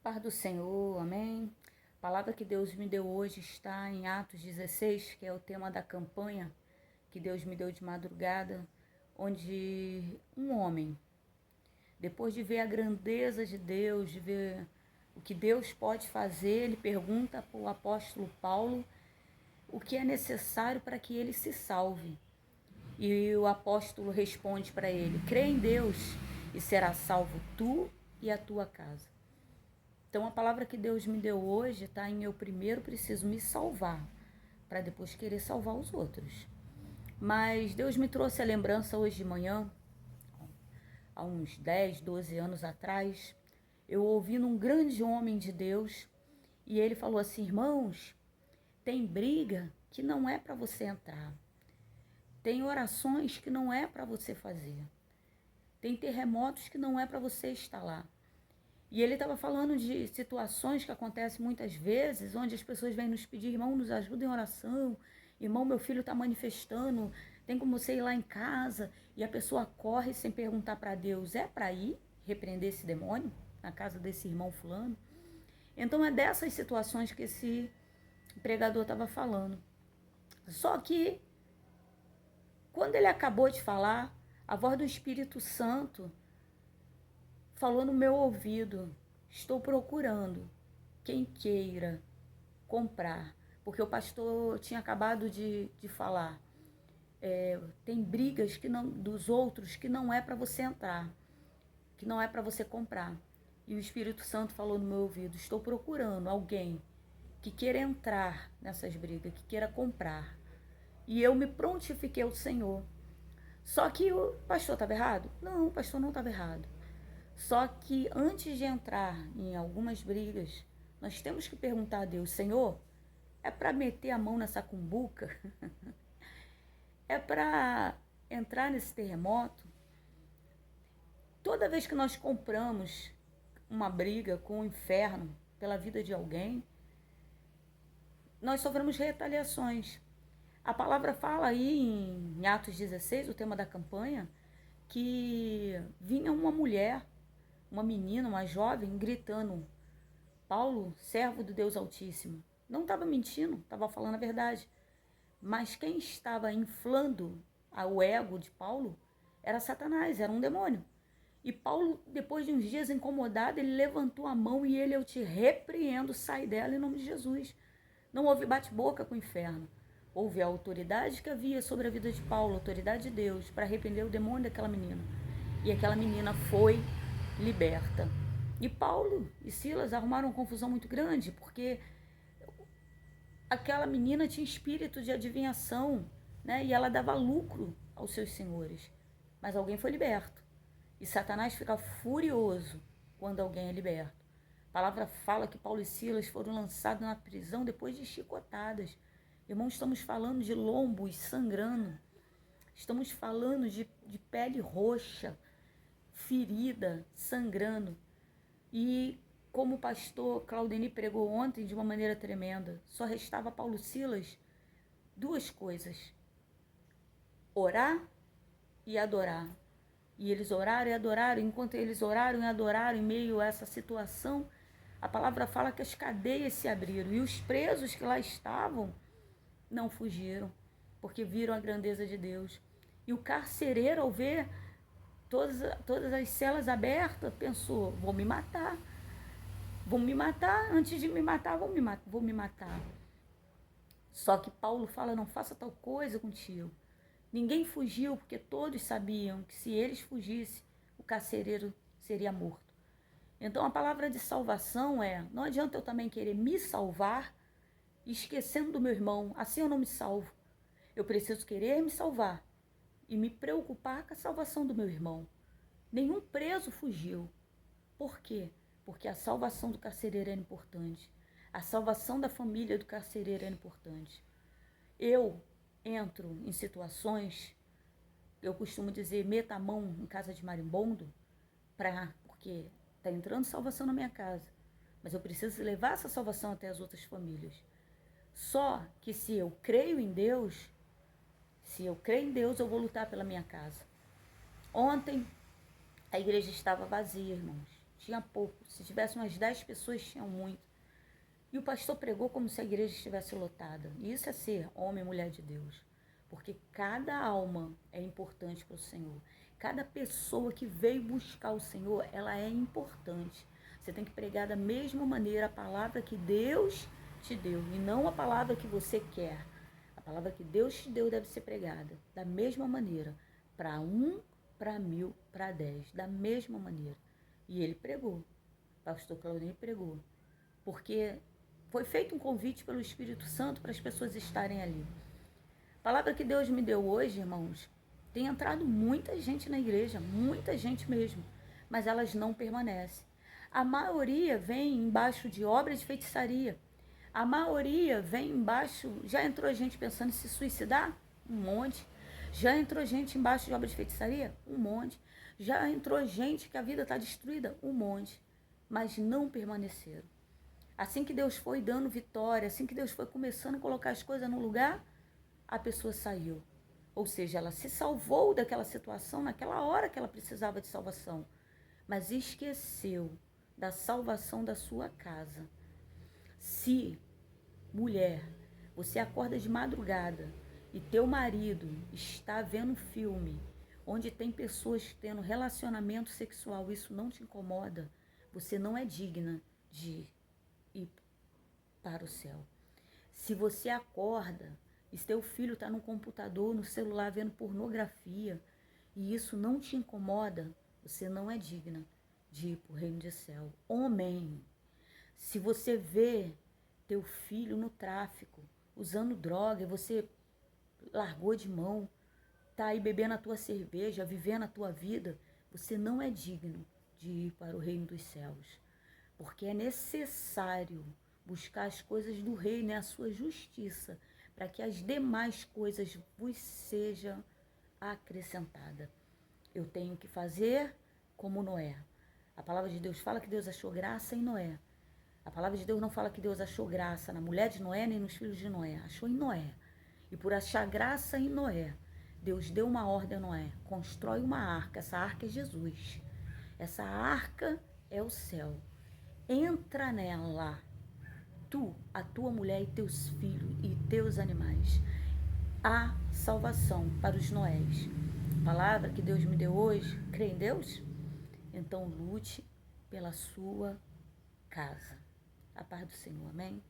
Paz do Senhor, amém? A palavra que Deus me deu hoje está em Atos 16, que é o tema da campanha que Deus me deu de madrugada, onde um homem, depois de ver a grandeza de Deus, de ver o que Deus pode fazer, ele pergunta para o apóstolo Paulo o que é necessário para que ele se salve. E o apóstolo responde para ele: crê em Deus e será salvo tu e a tua casa. Então a palavra que Deus me deu hoje está em eu primeiro preciso me salvar, para depois querer salvar os outros. Mas Deus me trouxe a lembrança hoje de manhã, há uns 10, 12 anos atrás, eu ouvi num grande homem de Deus, e ele falou assim: irmãos, tem briga que não é para você entrar, tem orações que não é para você fazer, tem terremotos que não é para você estar lá. E ele estava falando de situações que acontecem muitas vezes, onde as pessoas vêm nos pedir: irmão, nos ajuda em oração, irmão, meu filho está manifestando, tem como você ir lá em casa, e a pessoa corre sem perguntar para Deus: é para ir repreender esse demônio na casa desse irmão fulano? Então é dessas situações que esse pregador estava falando. Só que, quando ele acabou de falar, a voz do Espírito Santo falou no meu ouvido: estou procurando quem queira comprar. Porque o pastor tinha acabado de falar, tem brigas que não, dos outros que não é para você entrar, que não é para você comprar. E o Espírito Santo falou no meu ouvido: estou procurando alguém que queira entrar nessas brigas, que queira comprar. E eu me prontifiquei ao Senhor. Só que o pastor estava errado? Não, o pastor não estava errado. Só que antes de entrar em algumas brigas, nós temos que perguntar a Deus: Senhor, é para meter a mão nessa cumbuca? É para entrar nesse terremoto? Toda vez que nós compramos uma briga com o inferno pela vida de alguém, nós sofremos retaliações. A palavra fala aí em Atos 16, o tema da campanha, que vinha uma mulher, uma menina, uma jovem, gritando: Paulo, servo do Deus Altíssimo. Não estava mentindo, estava falando a verdade. Mas quem estava inflando o ego de Paulo era Satanás, era um demônio. E Paulo, depois de uns dias incomodado, ele levantou a mão e ele: eu te repreendo, sai dela em nome de Jesus. Não houve bate-boca com o inferno. Houve a autoridade que havia sobre a vida de Paulo, a autoridade de Deus, para arrepender o demônio daquela menina. E aquela menina foi liberta. E Paulo e Silas arrumaram uma confusão muito grande, porque aquela menina tinha espírito de adivinhação, né? E ela dava lucro aos seus senhores. Mas alguém foi liberto. E Satanás fica furioso quando alguém é liberto. A palavra fala que Paulo e Silas foram lançados na prisão depois de chicotadas. Irmãos, estamos falando de lombos sangrando. Estamos falando de pele roxa, ferida, sangrando. E como o pastor Claudeni pregou ontem de uma maneira tremenda, só restava Paulo e Silas duas coisas: orar e adorar. E eles oraram e adoraram. Enquanto eles oraram e adoraram em meio a essa situação, a palavra fala que as cadeias se abriram e os presos que lá estavam não fugiram, porque viram a grandeza de Deus. E o carcereiro, ao ver todas as celas abertas, pensou: vou me matar. Vão me matar, antes de me matar, vou me matar. Só que Paulo fala: não faça tal coisa contigo. Ninguém fugiu, porque todos sabiam que se eles fugissem, o carcereiro seria morto. Então a palavra de salvação é: não adianta eu também querer me salvar, esquecendo do meu irmão, assim eu não me salvo. Eu preciso querer me salvar e me preocupar com a salvação do meu irmão. Nenhum preso fugiu. Por quê? Porque a salvação do carcereiro era importante. A salvação da família do carcereiro era importante. Eu entro em situações, eu costumo dizer: meta a mão em casa de marimbondo, porque está entrando salvação na minha casa. Mas eu preciso levar essa salvação até as outras famílias. Só que se eu creio em Deus, eu vou lutar pela minha casa. Ontem, a igreja estava vazia, irmãos. tinha pouco. Se tivesse umas 10 pessoas, tinham muito. E o pastor pregou como se a igreja estivesse lotada. E isso é ser homem e mulher de Deus. Porque cada alma é importante para o Senhor. Cada pessoa que veio buscar o Senhor, ela é importante. Você tem que pregar da mesma maneira a palavra que Deus te deu. E não a palavra que você quer. A palavra que Deus te deu deve ser pregada da mesma maneira. Para 1, para 1000, para 10. Da mesma maneira. E ele pregou. O pastor Claudinei pregou. Porque foi feito um convite pelo Espírito Santo para as pessoas estarem ali. A palavra que Deus me deu hoje, irmãos, tem entrado muita gente na igreja, muita gente mesmo, mas elas não permanecem. A maioria vem embaixo de obras de feitiçaria. A maioria vem embaixo, já entrou gente pensando em se suicidar? Um monte. Já entrou gente embaixo de obras de feitiçaria? Um monte. Já entrou gente que a vida está destruída? Um monte. Mas não permaneceram. Assim que Deus foi dando vitória, assim que Deus foi começando a colocar as coisas no lugar, a pessoa saiu. Ou seja, ela se salvou daquela situação naquela hora que ela precisava de salvação, mas esqueceu da salvação da sua casa. Se, mulher, você acorda de madrugada e teu marido está vendo filme onde tem pessoas tendo relacionamento sexual, isso não te incomoda, você não é digna de ir para o céu. Se você acorda e seu filho está no computador, no celular, vendo pornografia, e isso não te incomoda, você não é digna de ir para o reino do céu. Homem, se você vê teu filho no tráfico, usando droga, e você largou de mão, tá aí bebendo a tua cerveja, vivendo a tua vida, você não é digno de ir para o reino dos céus. Porque é necessário buscar as coisas do reino, a sua justiça, para que as demais coisas vos sejam acrescentadas. Eu tenho que fazer como Noé. A palavra de Deus fala que Deus achou graça em Noé. A palavra de Deus não fala que Deus achou graça na mulher de Noé nem nos filhos de Noé. Achou em Noé. E por achar graça em Noé, Deus deu uma ordem a Noé. Constrói uma arca. Essa arca é Jesus. Essa arca é o céu. Entra nela, tu, a tua mulher e teus filhos e teus animais. Há salvação para os Noés. A palavra que Deus me deu hoje, crê em Deus? Então lute pela sua casa. A paz do Senhor, amém?